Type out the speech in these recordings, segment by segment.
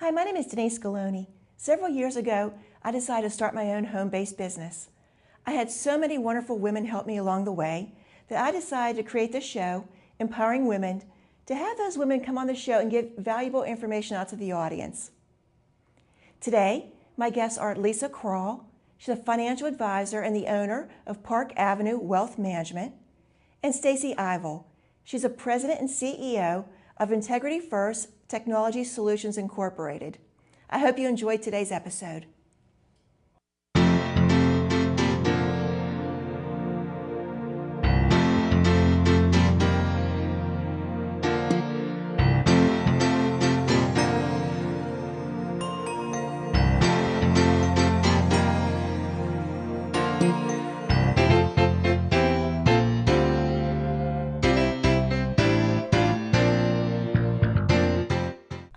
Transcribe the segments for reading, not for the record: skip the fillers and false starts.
Hi, my name is Denise Scaloni. Several years ago, I decided to start my own home-based business. I had so many wonderful women help me along the way that I decided to create this show, Empowering Women, to have those women come on the show and give valuable information out to the audience. Today, my guests are Lisa Kral. She's a financial advisor and the owner of Park Avenue Wealth Management, and Stacy Ivel. She's a president and CEO of Integrity First Technology Solutions Incorporated. I hope you enjoyed today's episode.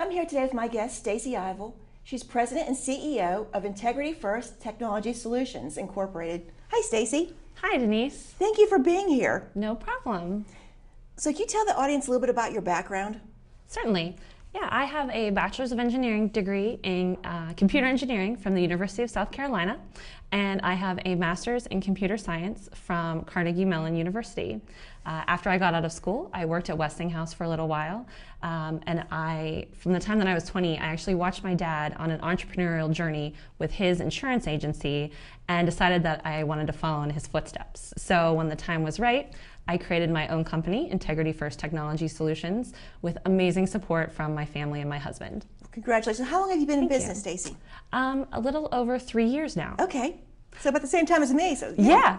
I'm here today with my guest, Stacy Ivel. She's president and CEO of Integrity First Technology Solutions Incorporated. Hi, Stacy. Hi, Denise. Thank you for being here. No problem. So can you tell the audience a little bit about your background? Certainly. Yeah, I have a Bachelor's of Engineering degree in Computer Engineering from the University of South Carolina, and I have a Master's in Computer Science from Carnegie Mellon University. After I got out of school, I worked at Westinghouse for a little while, and from the time that I was 20, I actually watched my dad on an entrepreneurial journey with his insurance agency and decided that I wanted to follow in his footsteps. So when the time was right, I created my own company, Integrity First Technology Solutions, with amazing support from my family and my husband. Congratulations. How long have you been in business, Stacy? A little over 3 years now. Okay. So about the same time as me. So yeah.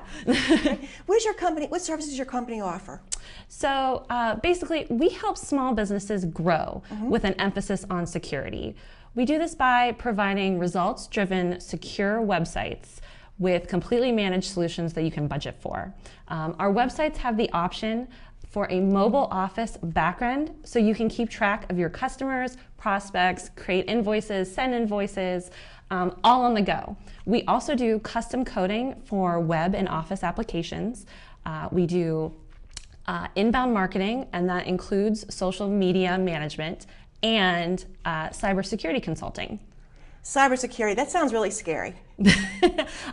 What is your company? What services does your company offer? So basically, we help small businesses grow with an emphasis on security. We do this by providing results-driven, secure websites with completely managed solutions that you can budget for. Our websites have the option for a mobile office backend, so you can keep track of your customers, prospects, create invoices, send invoices, all on the go. We also do custom coding for web and office applications. We do inbound marketing, and that includes social media management and cybersecurity consulting. Cybersecurity, that sounds really scary.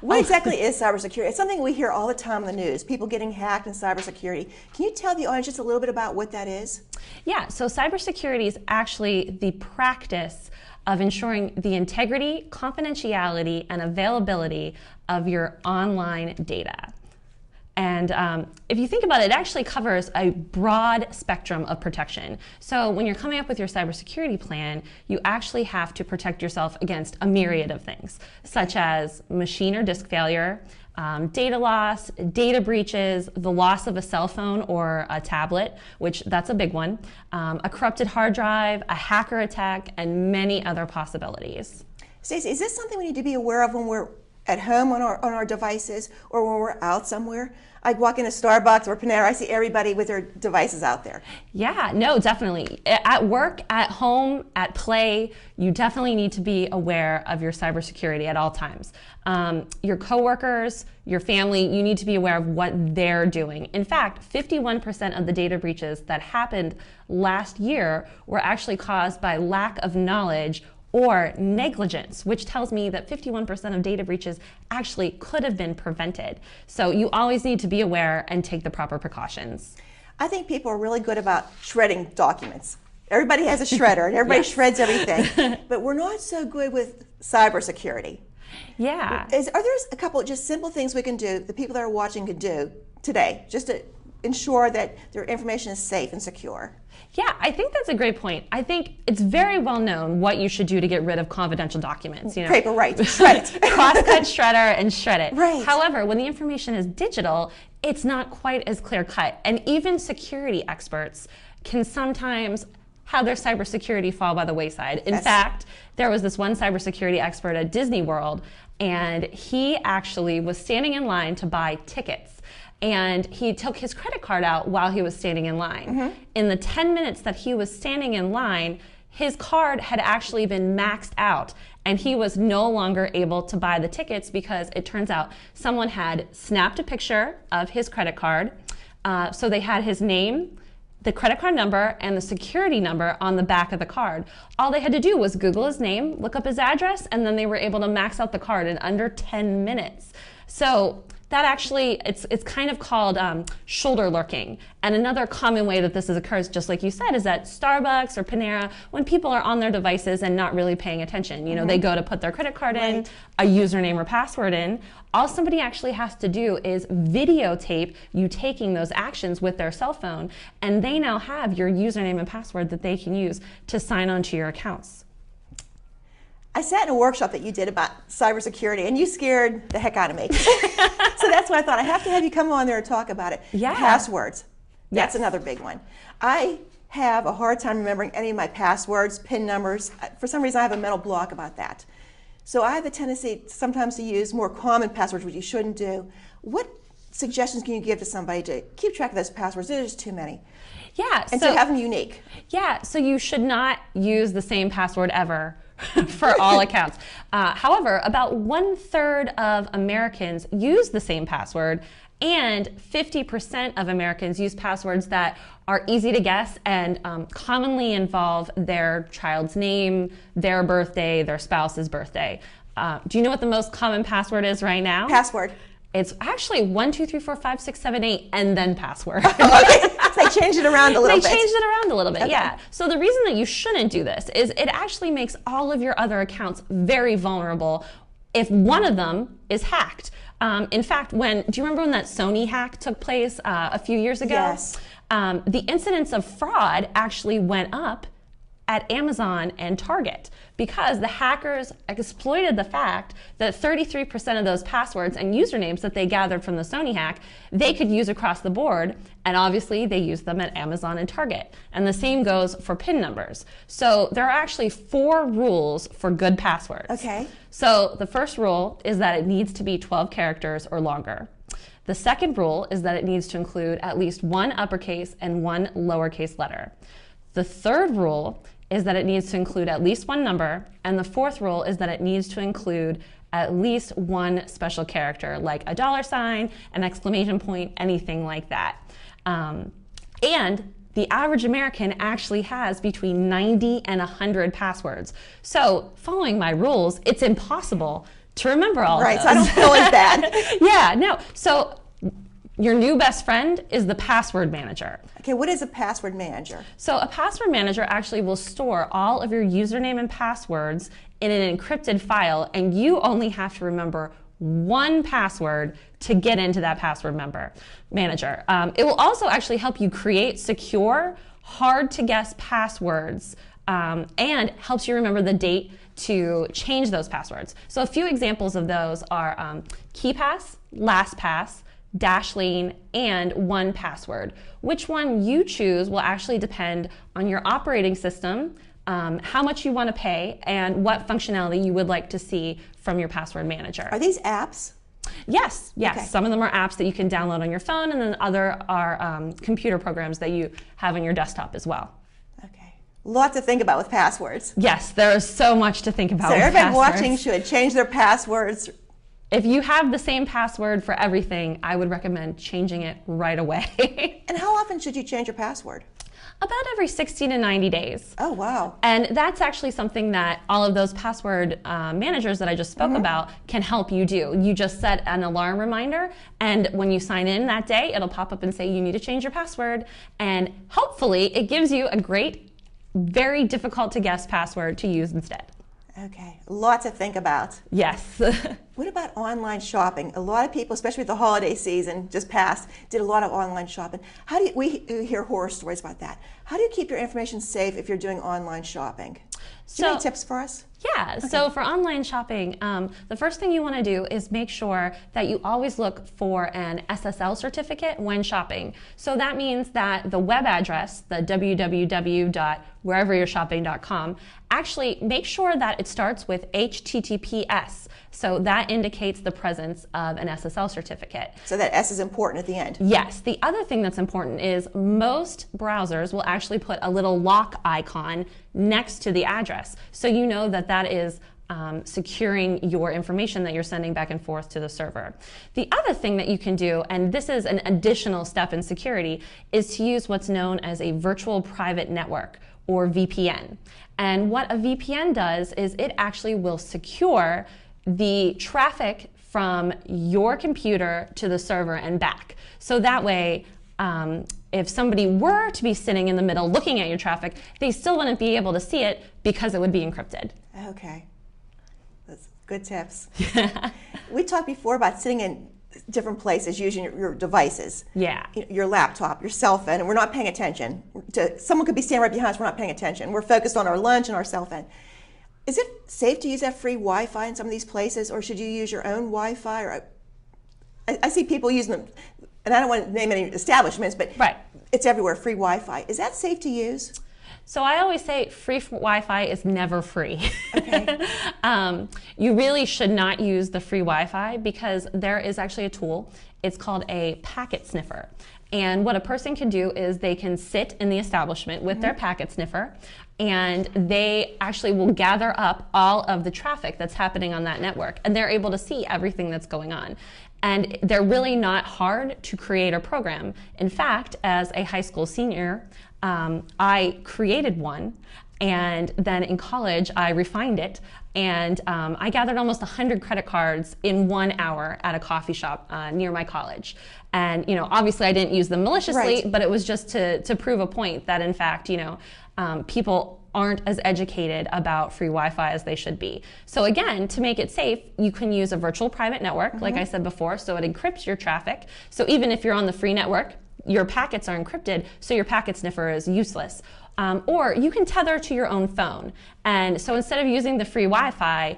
What exactly is cybersecurity? It's something we hear all the time in the news, people getting hacked in cybersecurity. Can you tell the audience just a little bit about what that is? Yeah, so cybersecurity is actually the practice of ensuring the integrity, confidentiality, and availability of your online data. And if you think about it, it actually covers a broad spectrum of protection. So when you're coming up with your cybersecurity plan, you actually have to protect yourself against a myriad of things, such as machine or disk failure, data loss, data breaches, the loss of a cell phone or a tablet, which that's a big one, a corrupted hard drive, a hacker attack, and many other possibilities. Stacey, is this something we need to be aware of when we're at home on our devices or when we're out somewhere? I walk into Starbucks or Panera, I see everybody with their devices out there. Yeah, no, definitely. At work, at home, at play, you definitely need to be aware of your cybersecurity at all times. Your coworkers, your family, you need to be aware of what they're doing. In fact, 51% of the data breaches that happened last year were actually caused by lack of knowledge or negligence, which tells me that 51% of data breaches actually could have been prevented. So you always need to be aware and take the proper precautions. I think people are really good about shredding documents. Everybody has a shredder and everybody Yes. shreds everything, but we're not so good with cybersecurity. Yeah. Are there a couple of just simple things we can do, the people that are watching can do today, just to ensure that their information is safe and secure? Yeah, I think that's a great point. I think it's very well known what you should do to get rid of confidential documents. You know, Paper, right, shred it. Crosscut shredder and shred it. Right. However, when the information is digital, it's not quite as clear cut. And even security experts can sometimes have their cybersecurity fall by the wayside. In fact, there was this one cybersecurity expert at Disney World, and he actually was standing in line to buy tickets. And he took his credit card out while he was standing in line. In the 10 minutes that he was standing in line, his card had actually been maxed out, and he was no longer able to buy the tickets because it turns out someone had snapped a picture of his credit card. So they had his name, the credit card number and the security number on the back of the card. All they had to do was Google his name, look up his address, and then they were able to max out the card in under 10 minutes. So that actually, it's kind of called shoulder lurking. And another common way that this occurs, just like you said, is at Starbucks or Panera, when people are on their devices and not really paying attention. You know, they go to put their credit card in, a username or password in. All somebody actually has to do is videotape you taking those actions with their cell phone, and they now have your username and password that they can use to sign on to your accounts. I sat in a workshop that you did about cybersecurity, and you scared the heck out of me. So that's why I thought I have to have you come on there and talk about it. Yeah. Passwords. That's another big one. I have a hard time remembering any of my passwords, PIN numbers. For some reason, I have a mental block about that. So I have a tendency sometimes to use more common passwords, which you shouldn't do. What suggestions can you give to somebody to keep track of those passwords? There's just too many. Yeah. And to have them unique. Yeah, so you should not use the same password ever for all accounts. However, about 1/3 of Americans use the same password, and 50% of Americans use passwords that are easy to guess and commonly involve their child's name, their birthday, their spouse's birthday. Do you know what the most common password is right now? Password. It's actually 1, 2, 3, 4, 5, 6, 7, 8, and then password. Okay. So they changed it around a little bit. They changed it around a little bit, Okay. yeah. So the reason that you shouldn't do this is it actually makes all of your other accounts very vulnerable if one of them is hacked. In fact, do you remember when that Sony hack took place a few years ago? Yes. The incidence of fraud actually went up at Amazon and Target because the hackers exploited the fact that 33% of those passwords and usernames that they gathered from the Sony hack, they could use across the board, and obviously they used them at Amazon and Target. And the same goes for PIN numbers. So there are actually 4 rules for good passwords. Okay. So the first rule is that it needs to be 12 characters or longer. The second rule is that it needs to include at least 1 uppercase and 1 lowercase letter. The third rule is that it needs to include at least 1 number, and the fourth rule is that it needs to include at least 1 special character, like a $, an exclamation point, anything like that. And the average American actually has between 90 and 100 passwords. So following my rules, it's impossible to remember all of those. Right, so I don't feel as bad. Yeah, no. So your new best friend is the password manager. Okay, what is a password manager? So a password manager actually will store all of your username and passwords in an encrypted file, and you only have to remember 1 password to get into that password manager. It will also actually help you create secure, hard to guess passwords, and helps you remember the date to change those passwords. So a few examples of those are KeePass, LastPass, Dashlane, and 1Password. Which one you choose will actually depend on your operating system, how much you want to pay, and what functionality you would like to see from your password manager. Are these apps? Yes. Okay. Some of them are apps that you can download on your phone, and then other are computer programs that you have on your desktop as well. Okay. Lot to think about with passwords. Yes, there is so much to think about So with everybody passwords. watching should change their passwords. If you have the same password for everything, I would recommend changing it right away. And how often should you change your password? About every 60 to 90 days. Oh, wow. And that's actually something that all of those password managers that I just spoke about can help you do. You just set an alarm reminder, and when you sign in that day, it'll pop up and say you need to change your password. And hopefully it gives you a great, very difficult to guess password to use instead. Okay, a lot to think about. Yes. What about online shopping? A lot of people, especially with the holiday season just passed, did a lot of online shopping. How do you, we hear horror stories about that. How do you keep your information safe if you're doing online shopping? Do you have any tips for us? Yeah, okay. So for online shopping, the first thing you want to do is make sure that you always look for an SSL certificate when shopping. So that means that the web address, the www.whereveryou'reshopping.com, actually make sure that it starts with HTTPS. So that indicates the presence of an SSL certificate. So that S is important at the end. Yes. The other thing that's important is most browsers will actually put a little lock icon next to the address. So you know that that is securing your information that you're sending back and forth to the server. The other thing that you can do, and this is an additional step in security, is to use what's known as a virtual private network, or VPN. And what a VPN does is it actually will secure the traffic from your computer to the server and back. So that way, if somebody were to be sitting in the middle looking at your traffic, they still wouldn't be able to see it because it would be encrypted. Okay. That's good tips. We talked before about sitting in different places using your devices. Yeah. Your laptop, your cell phone, and we're not paying attention. Someone could be standing right behind us, we're not paying attention. We're focused on our lunch and our cell phone. Is it safe to use that free Wi-Fi in some of these places, or should you use your own Wi-Fi? Or I see people using them, and I don't want to name any establishments, but right. It's everywhere, free Wi-Fi. Is that safe to use? So I always say free Wi-Fi is never free. Okay. You really should not use the free Wi-Fi because there is actually a tool. It's called a packet sniffer. And what a person can do is they can sit in the establishment with their packet sniffer, and they actually will gather up all of the traffic that's happening on that network, and they're able to see everything that's going on. And they're really not hard to create or program. In fact, as a high school senior, I created one, and then in college I refined it, and I gathered almost 100 credit cards in 1 hour at a coffee shop near my college. And obviously I didn't use them maliciously, right. But it was just to prove a point that in fact people aren't as educated about free Wi-Fi as they should be. So again, to make it safe, you can use a virtual private network, like I said before, so it encrypts your traffic. So even if you're on the free network, your packets are encrypted, so your packet sniffer is useless. Or you can tether to your own phone. And so instead of using the free Wi-Fi,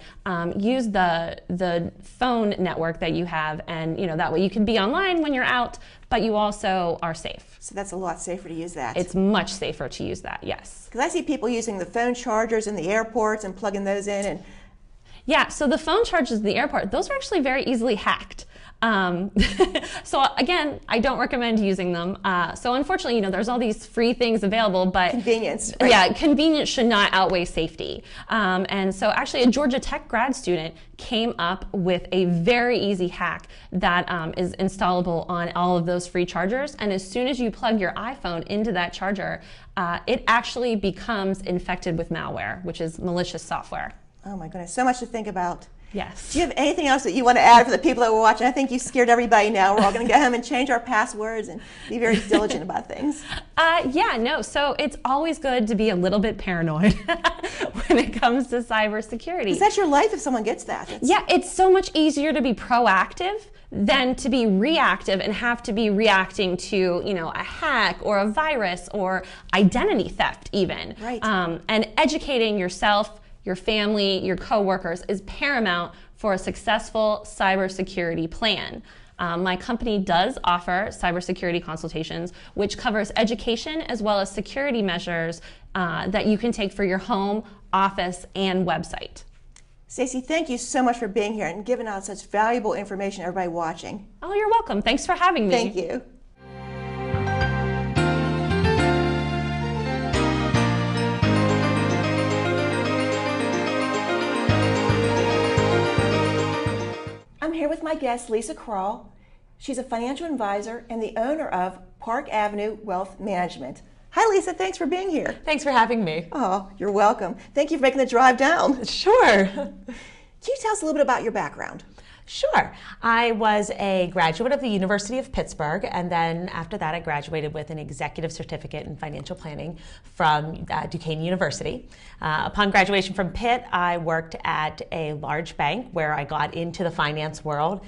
use the phone network that you have, and that way you can be online when you're out, but you also are safe. So that's a lot safer to use that. It's much safer to use that, yes. Because I see people using the phone chargers in the airports and plugging those in. And yeah, so the phone chargers in the airport, those are actually very easily hacked. So again, I don't recommend using them. So unfortunately, there's all these free things available, but convenience. Right? Yeah, convenience should not outweigh safety. And so actually a Georgia Tech grad student came up with a very easy hack that is installable on all of those free chargers. And as soon as you plug your iPhone into that charger, it actually becomes infected with malware, which is malicious software. Oh my goodness, so much to think about. Yes. Do you have anything else that you want to add for the people that were watching? I think you scared everybody now. We're all going to go home and change our passwords and be very diligent about things. So it's always good to be a little bit paranoid when it comes to cybersecurity. Because that's your life if someone gets that. Yeah, it's so much easier to be proactive than to be reactive and have to be reacting to, a hack or a virus or identity theft even. Right. And educating yourself, your family, your coworkers is paramount for a successful cybersecurity plan. My company does offer cybersecurity consultations, which covers education as well as security measures that you can take for your home, office, and website. Stacey, thank you so much for being here and giving out such valuable information to everybody watching. Oh, you're welcome. Thanks for having me. Thank you. I'm here with my guest, Lisa Kral. She's a financial advisor and the owner of Park Avenue Wealth Management. Hi, Lisa. Thanks for being here. Thanks for having me. Oh, you're welcome. Thank you for making the drive down. Sure. Can you tell us a little bit about your background? Sure. I was a graduate of the University of Pittsburgh, and then after that I graduated with an executive certificate in financial planning from Duquesne University. Upon graduation from Pitt, I worked at a large bank where I got into the finance world,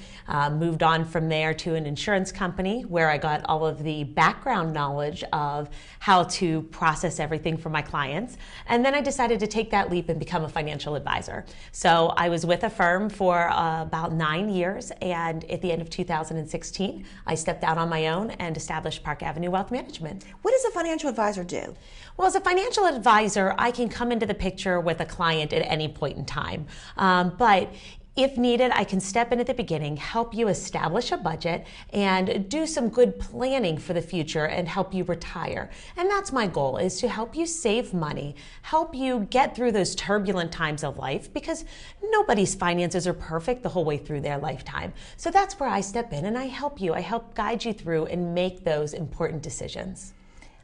moved on from there to an insurance company where I got all of the background knowledge of how to process everything for my clients, and then I decided to take that leap and become a financial advisor. So I was with a firm for about 9 years, and at the end of 2016, I stepped out on my own and established Park Avenue Wealth Management. What does a financial advisor do? Well, as a financial advisor, I can come into the picture with a client at any point in time. But If needed, I can step in at the beginning, help you establish a budget, and do some good planning for the future and help you retire. And that's my goal, is to help you save money, help you get through those turbulent times of life, because nobody's finances are perfect the whole way through their lifetime. So that's where I step in and I help you. I help guide you through and make those important decisions.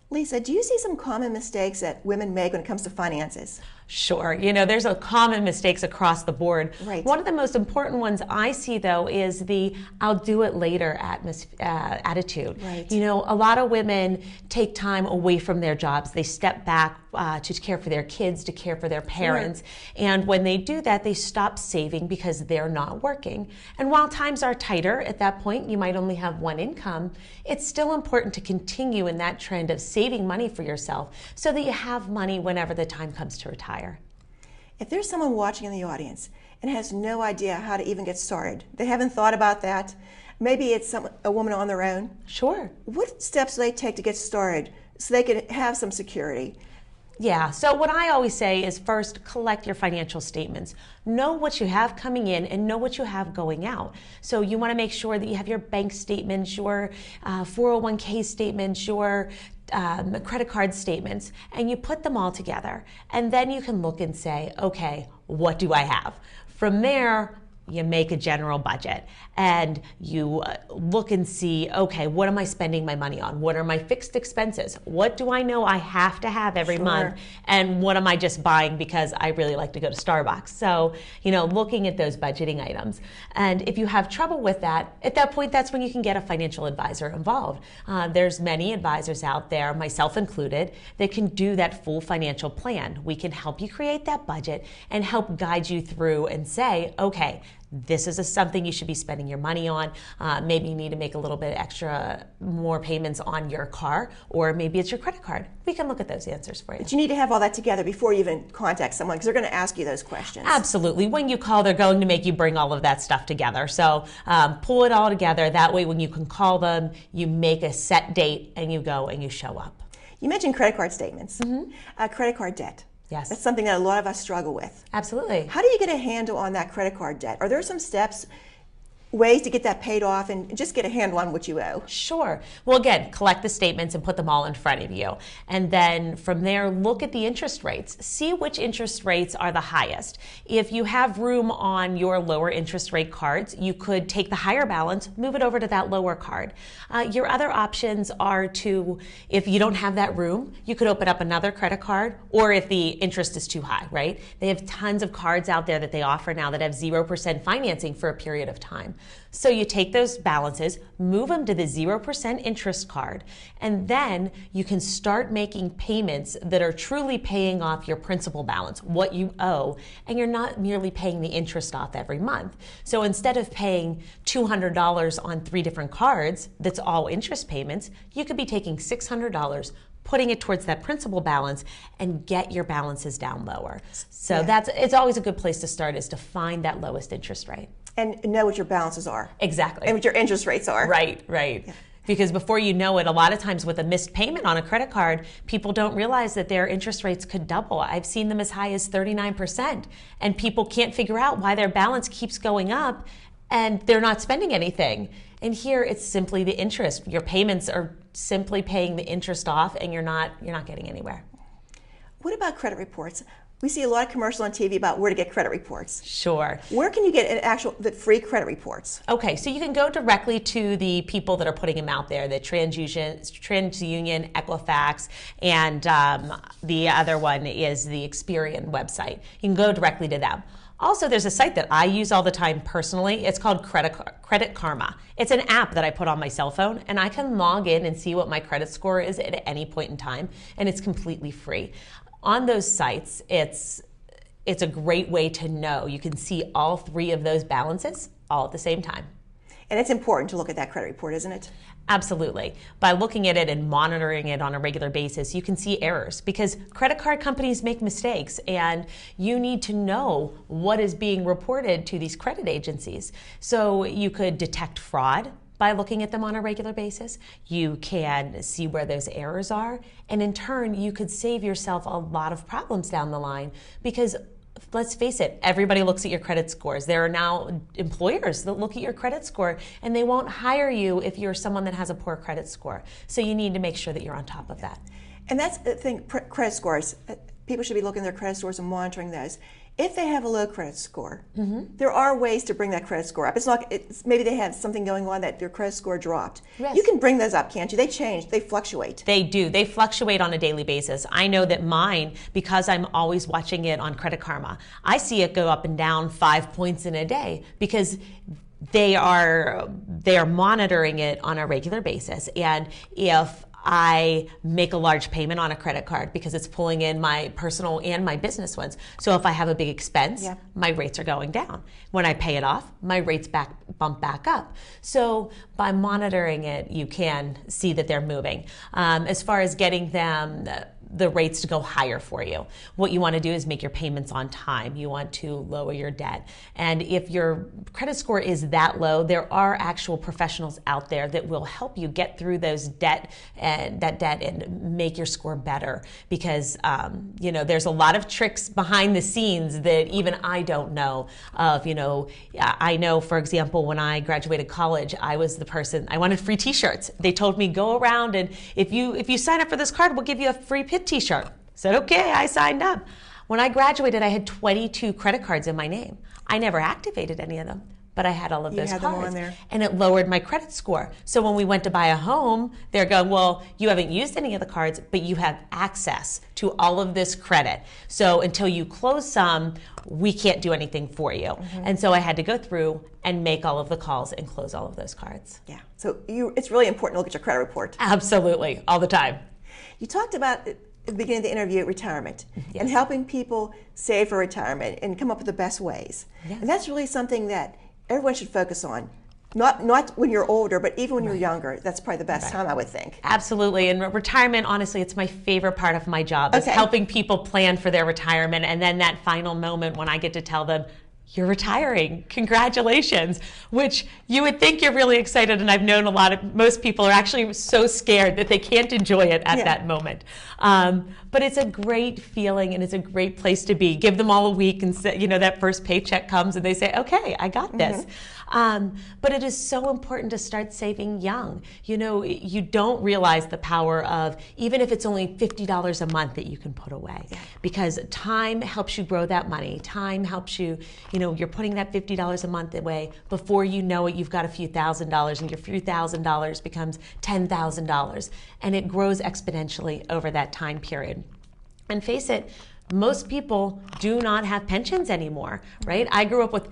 Lisa, do you see some common mistakes that women make when it comes to finances? Sure. There's a common mistakes across the board. Right. One of the most important ones I see, though, is the I'll do it later attitude. Right. A lot of women take time away from their jobs. They step back to care for their kids, to care for their parents. Sure. And when they do that, they stop saving because they're not working. And while times are tighter at that point, you might only have one income, it's still important to continue in that trend of saving money for yourself so that you have money whenever the time comes to retire. If there's someone watching in the audience and has no idea how to even get started, they haven't thought about that, maybe it's a woman on their own. Sure. What steps do they take to get started so they can have some security? Yeah, so what I always say is first, collect your financial statements. Know what you have coming in and know what you have going out. So you want to make sure that you have your bank statements, your 401k statements, your credit card statements, and you put them all together. And then you can look and say, okay, what do I have? From there, you make a general budget and you look and see, okay, what am I spending my money on? What are my fixed expenses? What do I know I have to have every month? And what am I just buying because I really like to go to Starbucks? So, looking at those budgeting items. And if you have trouble with that, at that point, that's when you can get a financial advisor involved. There's many advisors out there, myself included, that can do that full financial plan. We can help you create that budget and help guide you through and say, okay, this is something you should be spending your money on. Maybe you need to make a little bit more payments on your car, or maybe it's your credit card. We can look at those answers for you. But you need to have all that together before you even contact someone, because they're going to ask you those questions. Absolutely. When you call, they're going to make you bring all of that stuff together. So pull it all together. That way, when you can call them, you make a set date and you go and you show up. You mentioned credit card statements, credit card debt. Yes. That's something that a lot of us struggle with. Absolutely. How do you get a handle on that credit card debt? Are there some steps, ways to get that paid off and just get a handle on what you owe? Sure. Well, again, collect the statements and put them all in front of you. And then from there, look at the interest rates. See which interest rates are the highest. If you have room on your lower interest rate cards, you could take the higher balance, move it over to that lower card. Your other options are to, if you don't have that room, you could open up another credit card, or if the interest is too high, right? They have tons of cards out there that they offer now that have 0% financing for a period of time. So you take those balances, move them to the 0% interest card, and then you can start making payments that are truly paying off your principal balance, what you owe, and you're not merely paying the interest off every month. So instead of paying $200 on 3 different cards, that's all interest payments, you could be taking $600, putting it towards that principal balance, and get your balances down lower. So it's always a good place to start, is to find that lowest interest rate. And know what your balances are. Exactly. And what your interest rates are. Right. Yeah. Because before you know it, a lot of times with a missed payment on a credit card, people don't realize that their interest rates could double. I've seen them as high as 39%. And people can't figure out why their balance keeps going up and they're not spending anything. And here it's simply the interest. Your payments are simply paying the interest off, and you're not getting anywhere. What about credit reports? We see a lot of commercials on TV about where to get credit reports. Sure. Where can you get the free credit reports? Okay, so you can go directly to the people that are putting them out there, the TransUnion, Equifax, and the other one is the Experian website. You can go directly to them. Also, there's a site that I use all the time personally. It's called Credit Karma. It's an app that I put on my cell phone, and I can log in and see what my credit score is at any point in time, and it's completely free. On those sites, it's a great way to know. You can see all 3 of those balances all at the same time. And it's important to look at that credit report, isn't it? Absolutely. By looking at it and monitoring it on a regular basis, you can see errors, because credit card companies make mistakes, and you need to know what is being reported to these credit agencies. So you could detect fraud by looking at them on a regular basis. You can see where those errors are, and in turn, you could save yourself a lot of problems down the line, because let's face it, everybody looks at your credit scores. There are now employers that look at your credit score, and they won't hire you if you're someone that has a poor credit score. So you need to make sure that you're on top of that. And that's the thing, credit scores. People should be looking at their credit scores and monitoring those. If they have a low credit score, there are ways to bring that credit score up. Maybe they have something going on that their credit score dropped. Yes. You can bring those up, can't you? They change, they fluctuate. They do. They fluctuate on a daily basis. I know that mine, because I'm always watching it on Credit Karma, I see it go up and down 5 points in a day because they are monitoring it on a regular basis. And if I make a large payment on a credit card because it's pulling in my personal and my business ones. So if I have a big expense, my rates are going down. When I pay it off, my rates bump back up. So by monitoring it, you can see that they're moving. As far as getting them the rates to go higher for you, what you want to do is make your payments on time. You want to lower your debt. And if your credit score is that low, there are actual professionals out there that will help you get through those debt and make your score better. Because there's a lot of tricks behind the scenes that even I don't know of. I know, for example, when I graduated college, I was the person, I wanted free t-shirts. They told me, go around and if you sign up for this card, we'll give you a free t-shirt. I said, okay, I signed up. When I graduated, I had 22 credit cards in my name. I never activated any of them, but I had all of those cards. Them on there. And it lowered my credit score. So when we went to buy a home, they're going, well, you haven't used any of the cards, but you have access to all of this credit. So until you close some, we can't do anything for you. And so I had to go through and make all of the calls and close all of those cards. Yeah. So it's really important to look at your credit report. Absolutely. All the time. You talked about at the beginning of the interview retirement and helping people save for retirement and come up with the best ways. Yes. And that's really something that everyone should focus on. Not when you're older, but even when you're younger. That's probably the best time, I would think. Absolutely. And retirement, honestly, it's my favorite part of my job. Is helping people plan for their retirement. And then that final moment when I get to tell them, you're retiring, congratulations, which you would think you're really excited. And I've known most people are actually so scared that they can't enjoy it at that moment. But it's a great feeling and it's a great place to be. Give them all a week and that first paycheck comes and they say, okay, I got this. But it is so important to start saving young. You don't realize the power of, even if it's only $50 a month that you can put away, because time helps you grow that money. Time helps you, you're putting that $50 a month away. Before you know it, you've got a few $1,000s and your few $1,000s becomes $10,000 and it grows exponentially over that time period. And face it, most people do not have pensions anymore, right? I grew up with,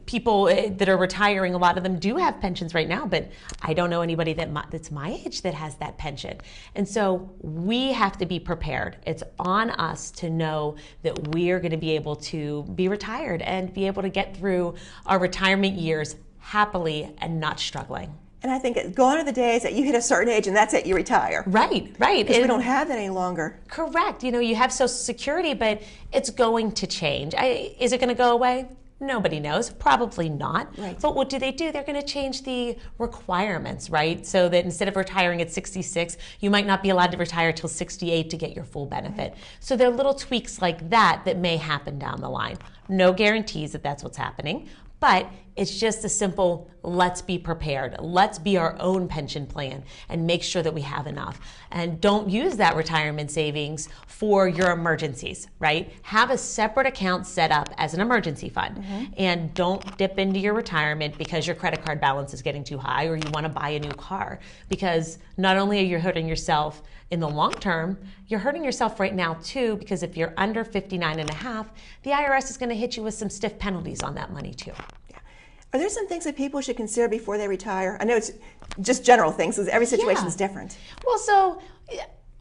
people that are retiring, a lot of them do have pensions right now, but I don't know anybody that's my age that has that pension. And so we have to be prepared. It's on us to know that we are going to be able to be retired and be able to get through our retirement years happily and not struggling. And I think gone are the days that you hit a certain age and that's it, you retire. Right. Because we don't have that any longer. Correct. You have Social Security, but it's going to change. Is it going to go away? Nobody knows. Probably not. Right. But what do? They're going to change the requirements, right? So that instead of retiring at 66, you might not be allowed to retire till 68 to get your full benefit. So there are little tweaks like that may happen down the line. No guarantees that that's what's happening. But it's just a simple, let's be prepared. Let's be our own pension plan and make sure that we have enough. And don't use that retirement savings for your emergencies, right? Have a separate account set up as an emergency fund. And don't dip into your retirement because your credit card balance is getting too high or you want to buy a new car. Because not only are you hurting yourself in the long term, you're hurting yourself right now too, because if you're under 59 and a half, the IRS is going to hit you with some stiff penalties on that money too. Yeah. Are there some things that people should consider before they retire? I know it's just general things, because every situation is different. Well, so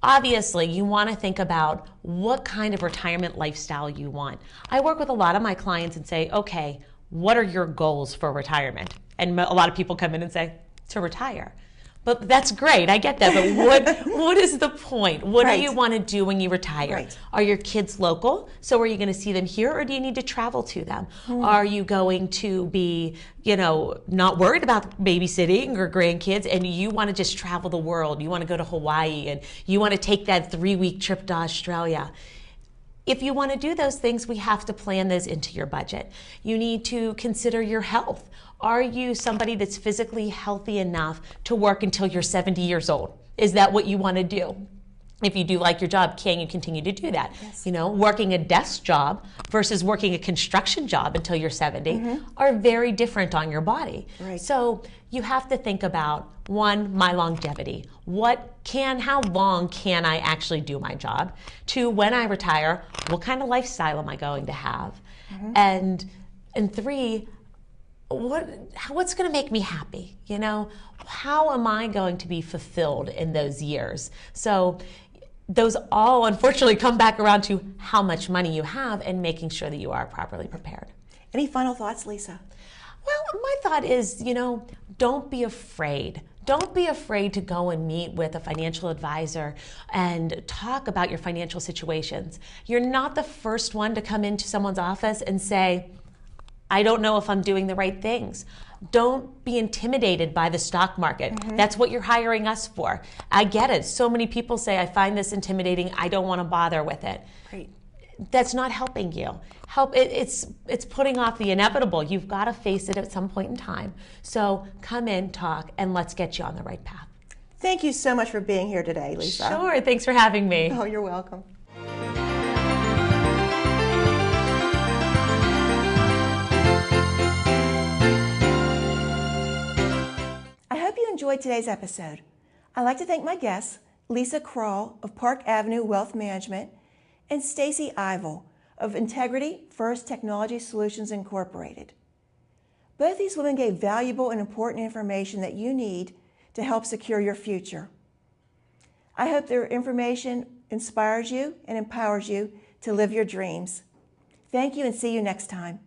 obviously you want to think about what kind of retirement lifestyle you want. I work with a lot of my clients and say, okay, what are your goals for retirement? And a lot of people come in and say, to retire. But that's great, I get that, but what is the point? What do you want to do when you retire? Right. Are your kids local? So are you going to see them here, or do you need to travel to them? Are you going to be, not worried about babysitting or grandkids, and you want to just travel the world? You want to go to Hawaii, and you want to take that 3-week trip to Australia? if you want to do those things, we have to plan those into your budget. You need to consider your health. Are you somebody that's physically healthy enough to work until you're 70 years old? Is that what you want to do? If you do like your job, can you continue to do that? Yes. You know, working a desk job versus working a construction job until you're 70 are very different on your body. Right. So you have to think about, one, my longevity. How long can I actually do my job? Two, when I retire, what kind of lifestyle am I going to have? And three, what's going to make me happy? You know, how am I going to be fulfilled in those years? So those all unfortunately come back around to how much money you have and making sure that you are properly prepared. Any final thoughts, Lisa? Well, my thought is, don't be afraid. Don't be afraid to go and meet with a financial advisor and talk about your financial situations. You're not the first one to come into someone's office and say, I don't know if I'm doing the right things. Don't be intimidated by the stock market. That's what you're hiring us for. I get it. So many people say, I find this intimidating. I don't want to bother with it. Great. That's not helping you. It's putting off the inevitable. You've got to face it at some point in time. So come in, talk, and let's get you on the right path. Thank you so much for being here today, Lisa. Sure. Thanks for having me. Oh, you're welcome. I hope you enjoyed today's episode. I'd like to thank my guests, Lisa Kral of Park Avenue Wealth Management and Stacy Ivel of Integrity First Technology Solutions Incorporated. Both these women gave valuable and important information that you need to help secure your future. I hope their information inspires you and empowers you to live your dreams. Thank you and see you next time.